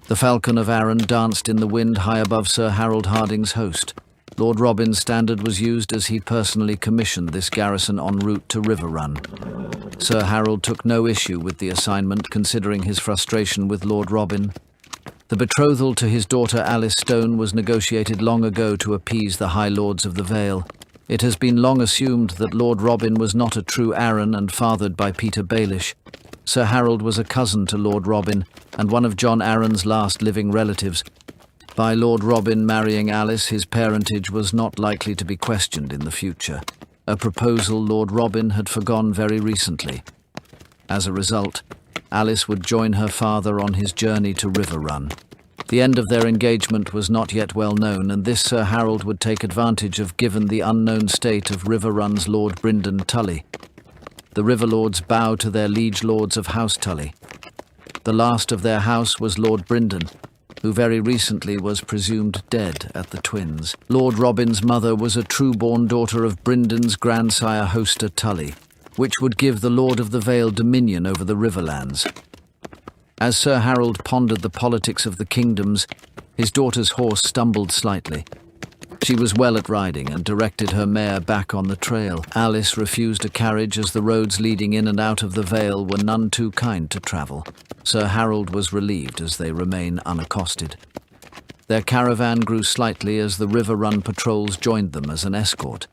The falcon of Arryn danced in the wind high above Sir Harold Harding's host. Lord Robin's standard was used as he personally commissioned this garrison en route to Riverrun. Sir Harold took no issue with the assignment, considering his frustration with Lord Robin. The betrothal to his daughter Alice Stone was negotiated long ago to appease the High Lords of the Vale. It has been long assumed that Lord Robin was not a true Arryn and fathered by Peter Baelish. Sir Harold was a cousin to Lord Robin and one of Jon Arryn's last living relatives. By Lord Robin marrying Alice, his parentage was not likely to be questioned in the future, a proposal Lord Robin had forgone very recently. As a result, Alice would join her father on his journey to Riverrun. The end of their engagement was not yet well known, and this Sir Harold would take advantage of, given the unknown state of Riverrun's Lord Brynden Tully. The Riverlords bow to their liege lords of House Tully. The last of their house was Lord Brynden, who very recently was presumed dead at the Twins. Lord Robin's mother was a true-born daughter of Brynden's grandsire Hoster Tully, which would give the Lord of the Vale dominion over the Riverlands. As Sir Harold pondered the politics of the kingdoms, his daughter's horse stumbled slightly. She was well at riding and directed her mare back on the trail. Alice refused a carriage as the roads leading in and out of the Vale were none too kind to travel. Sir Harold was relieved as they remain unaccosted. Their caravan grew slightly as the Riverrun patrols joined them as an escort.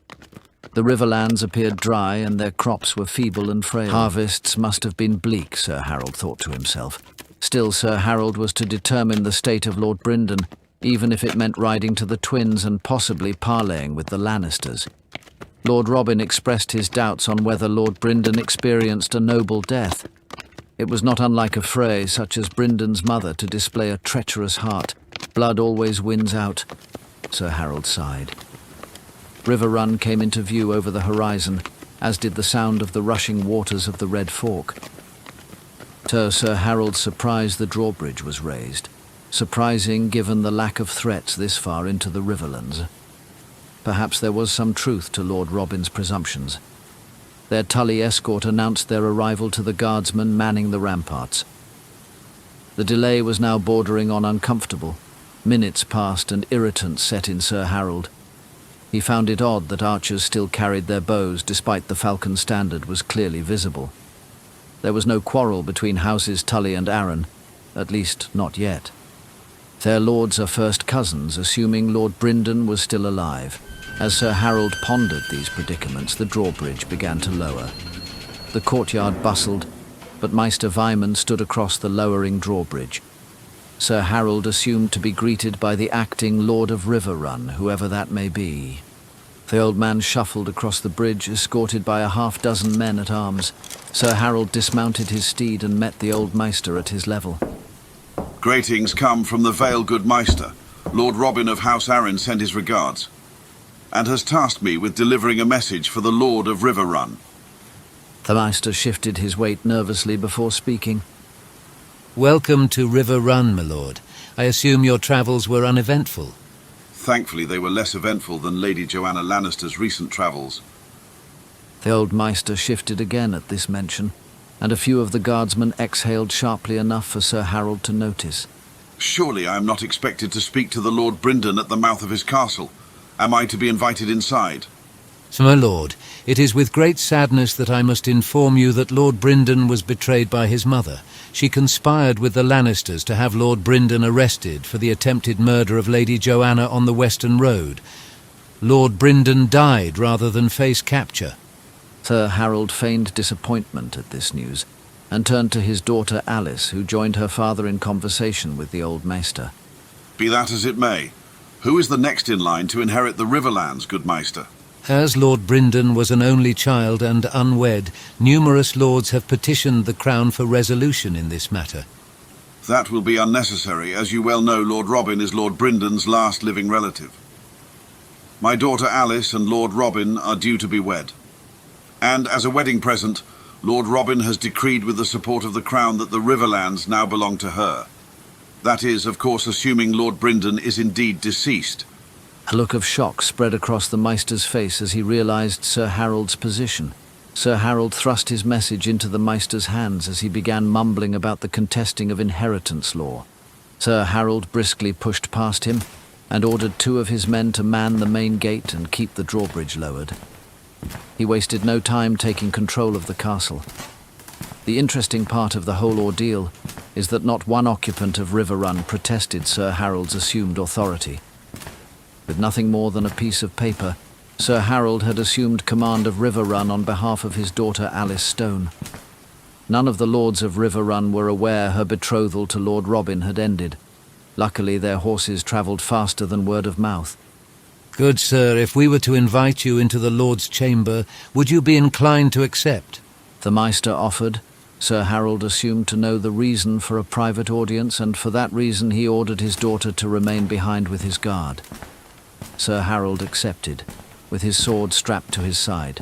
The Riverlands appeared dry and their crops were feeble and frail. Harvests must have been bleak, Sir Harold thought to himself. Still, Sir Harold was to determine the state of Lord Brynden, even if it meant riding to the Twins and possibly parleying with the Lannisters. Lord Robin expressed his doubts on whether Lord Brynden experienced a noble death. It was not unlike a Frey, such as Brynden's mother, to display a treacherous heart. Blood always wins out, Sir Harold sighed. Riverrun came into view over the horizon, as did the sound of the rushing waters of the Red Fork. To Sir Harold's surprise, the drawbridge was raised. Surprising given the lack of threats this far into the Riverlands. Perhaps there was some truth to Lord Robin's presumptions. Their Tully escort announced their arrival to the guardsmen manning the ramparts. The delay was now bordering on uncomfortable. Minutes passed and irritants set in Sir Harold. He found it odd that archers still carried their bows despite the falcon standard was clearly visible. There was no quarrel between houses Tully and Arryn, at least not yet. Their lords are first cousins, assuming Lord Brynden was still alive. As Sir Harold pondered these predicaments, the drawbridge began to lower. The courtyard bustled, but Maester Vyman stood across the lowering drawbridge. Sir Harold assumed to be greeted by the acting Lord of Riverrun, whoever that may be. The old man shuffled across the bridge, escorted by a half-dozen men at arms. Sir Harold dismounted his steed and met the old Maester at his level. Greetings come from the Vale, good Maester. Lord Robin of House Arryn sent his regards, and has tasked me with delivering a message for the Lord of Riverrun. The Maester shifted his weight nervously before speaking. Welcome to Riverrun, my lord. I assume your travels were uneventful. Thankfully, they were less eventful than Lady Joanna Lannister's recent travels. The old Maester shifted again at this mention, and a few of the guardsmen exhaled sharply enough for Sir Harold to notice. Surely I am not expected to speak to the Lord Brynden at the mouth of his castle. Am I to be invited inside? So, my lord, it is with great sadness that I must inform you that Lord Brynden was betrayed by his mother. She conspired with the Lannisters to have Lord Brynden arrested for the attempted murder of Lady Joanna on the Western Road. Lord Brynden died rather than face capture. Sir Harold feigned disappointment at this news, and turned to his daughter Alice, who joined her father in conversation with the old Maester. Be that as it may, who is the next in line to inherit the Riverlands, good Maester? As Lord Brynden was an only child and unwed, numerous lords have petitioned the Crown for resolution in this matter. That will be unnecessary, as you well know Lord Robin is Lord Brynden's last living relative. My daughter Alice and Lord Robin are due to be wed. And as a wedding present, Lord Robin has decreed with the support of the Crown that the Riverlands now belong to her. That is, of course, assuming Lord Brynden is indeed deceased. A look of shock spread across the Maester's face as he realized Sir Harold's position. Sir Harold thrust his message into the Maester's hands as he began mumbling about the contesting of inheritance law. Sir Harold briskly pushed past him and ordered 2 of his men to man the main gate and keep the drawbridge lowered. He wasted no time taking control of the castle. The interesting part of the whole ordeal is that not one occupant of Riverrun protested Sir Harold's assumed authority. With nothing more than a piece of paper, Sir Harold had assumed command of Riverrun on behalf of his daughter Alice Stone. None of the lords of Riverrun were aware her betrothal to Lord Robin had ended. Luckily, their horses travelled faster than word of mouth. Good sir, if we were to invite you into the Lord's chamber, would you be inclined to accept? The Maester offered. Sir Harold assumed to know the reason for a private audience, and for that reason he ordered his daughter to remain behind with his guard. Sir Harold accepted, with his sword strapped to his side.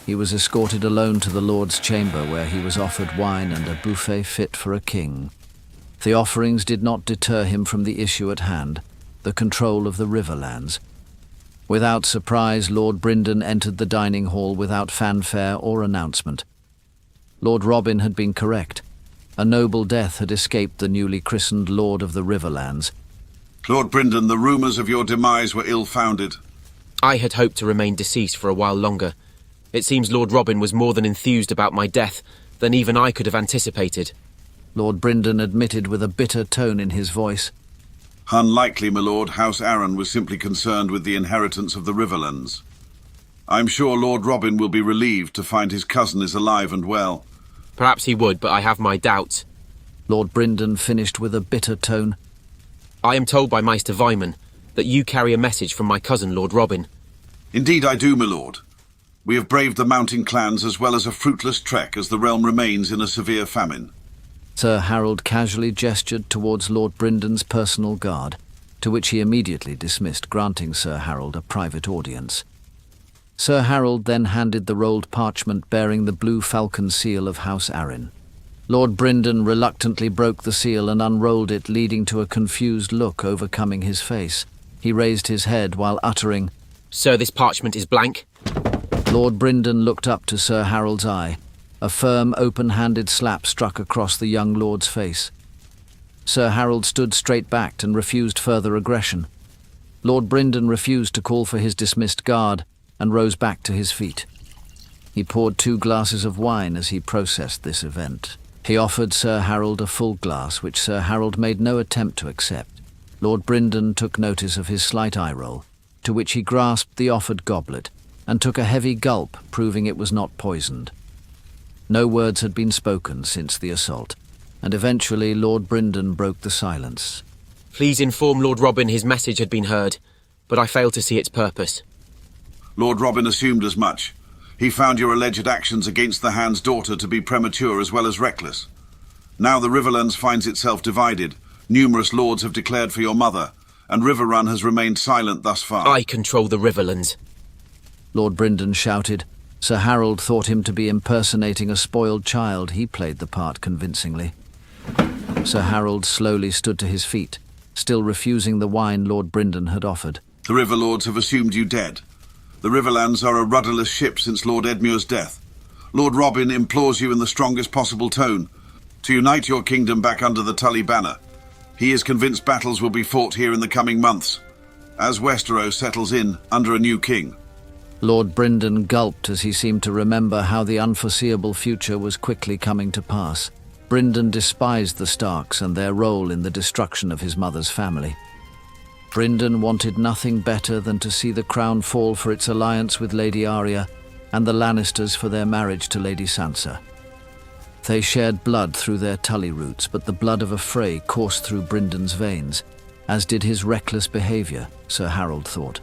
He was escorted alone to the Lord's chamber, where he was offered wine and a buffet fit for a king. The offerings did not deter him from the issue at hand, the control of the Riverlands. Without surprise, Lord Brynden entered the dining hall without fanfare or announcement. Lord Robin had been correct. A noble death had escaped the newly christened Lord of the Riverlands. Lord Brynden, the rumours of your demise were ill-founded. I had hoped to remain deceased for a while longer. It seems Lord Robin was more than enthused about my death than even I could have anticipated. Lord Brynden admitted with a bitter tone in his voice. Unlikely, my lord. House Arryn was simply concerned with the inheritance of the Riverlands. I'm sure Lord Robin will be relieved to find his cousin is alive and well. Perhaps he would, but I have my doubts. Lord Brynden finished with a bitter tone. I am told by Maester Vyman that you carry a message from my cousin, Lord Robin. Indeed I do, my lord. We have braved the mountain clans as well as a fruitless trek as the realm remains in a severe famine. Sir Harold casually gestured towards Lord Brynden's personal guard, to which he immediately dismissed, granting Sir Harold a private audience. Sir Harold then handed the rolled parchment bearing the blue falcon seal of House Arryn. Lord Brynden reluctantly broke the seal and unrolled it, leading to a confused look overcoming his face. He raised his head while uttering, "Sir, this parchment is blank." Lord Brynden looked up to Sir Harold's eye. A firm, open-handed slap struck across the young lord's face. Sir Harold stood straight-backed and refused further aggression. Lord Brynden refused to call for his dismissed guard and rose back to his feet. He poured 2 glasses of wine as he processed this event. He offered Sir Harold a full glass, which Sir Harold made no attempt to accept. Lord Brynden took notice of his slight eye-roll, to which he grasped the offered goblet and took a heavy gulp, proving it was not poisoned. No words had been spoken since the assault, and eventually Lord Brynden broke the silence. Please inform Lord Robin his message had been heard, but I failed to see its purpose. Lord Robin assumed as much. He found your alleged actions against the Hand's daughter to be premature as well as reckless. Now the Riverlands finds itself divided. Numerous lords have declared for your mother, and Riverrun has remained silent thus far. I control the Riverlands. Lord Brynden shouted. Sir Harold thought him to be impersonating a spoiled child. He played the part convincingly. Sir Harold slowly stood to his feet, still refusing the wine Lord Brynden had offered. The Riverlords have assumed you dead. The Riverlands are a rudderless ship since Lord Edmure's death. Lord Robin implores you in the strongest possible tone to unite your kingdom back under the Tully banner. He is convinced battles will be fought here in the coming months, as Westeros settles in under a new king. Lord Brynden gulped as he seemed to remember how the unforeseeable future was quickly coming to pass. Brynden despised the Starks and their role in the destruction of his mother's family. Brynden wanted nothing better than to see the crown fall for its alliance with Lady Arya and the Lannisters for their marriage to Lady Sansa. They shared blood through their Tully roots, but the blood of a Frey coursed through Brynden's veins, as did his reckless behavior, Sir Harold thought.